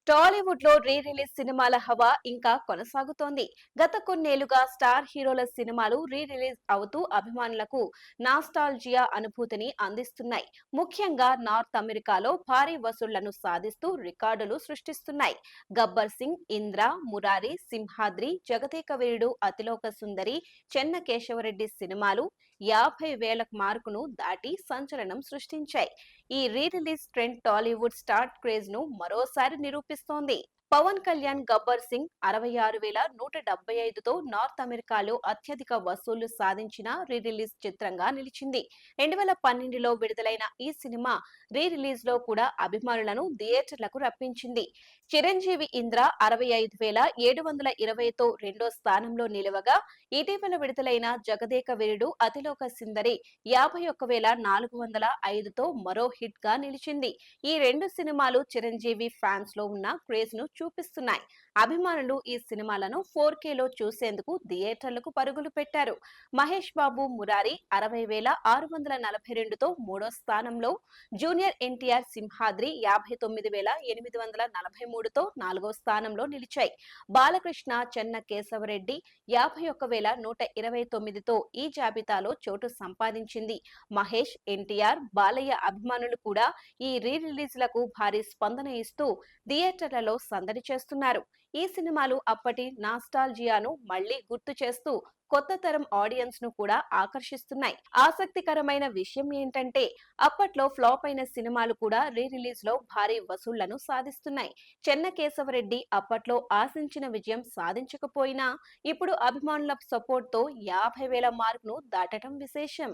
టాలీవుడ్ లో re release సినిమాల హవా ఇంకా కొనసాగుతోంది. గత కొన్నేళ్లుగా స్టార్ హీరోల సినిమాలు రీ రిలీజ్ అవుతూ అభిమానులకు నాస్టాల్జియా అనుభూతిని అందిస్తున్నాయి. ముఖ్యంగా నార్త్ అమెరికాలో భారీ వసూళ్లను సాధిస్తూ రికార్డులు సృష్టిస్తున్నాయి. గబ్బర్ సింగ్, ఇంద్ర, మురారి, సింహాద్రి, జగదేక వీరుడు, అతిలోక సుందరి, చెన్న కేశవరెడ్డి సినిమాలు 50,000 మార్కును దాటి సంచలనం సృష్టించాయి. ఈ re release trend Tollywood star craze ను మరోసారి నిరూపిస్తోంది. పవన్ కళ్యాణ్ గబ్బర్ సింగ్ 66,175తో నార్త్ అమెరికాలో అత్యధిక వసూళ్లు సాధించిన రీ రిలీజ్ చిత్రంగా నిలిచింది. 2012లో విడుదలైన ఈ సినిమా రీ రిలీజ్ లో కూడా అభిమానులను థియేటర్లకు రప్పించింది. చిరంజీవి ఇంద్ర 65,720తో రెండో స్థానంలో నిలవగా, ఇటీవల విడుదలైన జగదేక వీరుడు, అతిలోక సుందరి 51,405తో మరో హిట్ గా నిలిచింది. ఈ రెండు సినిమాలు చిరంజీవి ఫ్యాన్స్ లో ఉన్న క్రేజ్ ను చూపిస్తున్నాయి. అభిమానులు ఈ సినిమాలను 4Kలో చూసేందుకు థియేటర్లకు పరుగులు పెట్టారు. మహేష్ బాబు మురారి 60,642తో మూడో స్థానంలో, జూనియర్ ఎన్టీఆర్ సింహాద్రి 59,843తో నాలుగో స్థానంలో నిలిచాయి. బాలకృష్ణ చెన్న కేశవరెడ్డి 51,129తో ఈ జాబితాలో చోటు సంపాదించింది. మహేష్, ఎన్టీఆర్, బాలయ్య అభిమానులు కూడా ఈ రీ రిలీజ్లకు భారీ స్పందన ఇస్తూ థియేటర్లలో సందడి చేస్తున్నారు. ఈ సినిమాలు అప్పటి నాస్టాల్జియాను మళ్లీ గుర్తు చేస్తూ కొత్త తరం ఆడియన్స్ ను కూడా ఆకర్షిస్తున్నాయి. ఆసక్తికరమైన విషయం ఏంటంటే, అప్పట్లో ఫ్లాప్ అయిన సినిమాలు కూడా రీ రిలీజ్ లో భారీ వసూళ్లను సాధిస్తున్నాయి. చెన్న కేశవరెడ్డి అప్పట్లో ఆశించిన విజయం సాధించకపోయినా ఇప్పుడు అభిమానుల సపోర్ట్ తో 50,000 మార్క్ ను దాటడం విశేషం.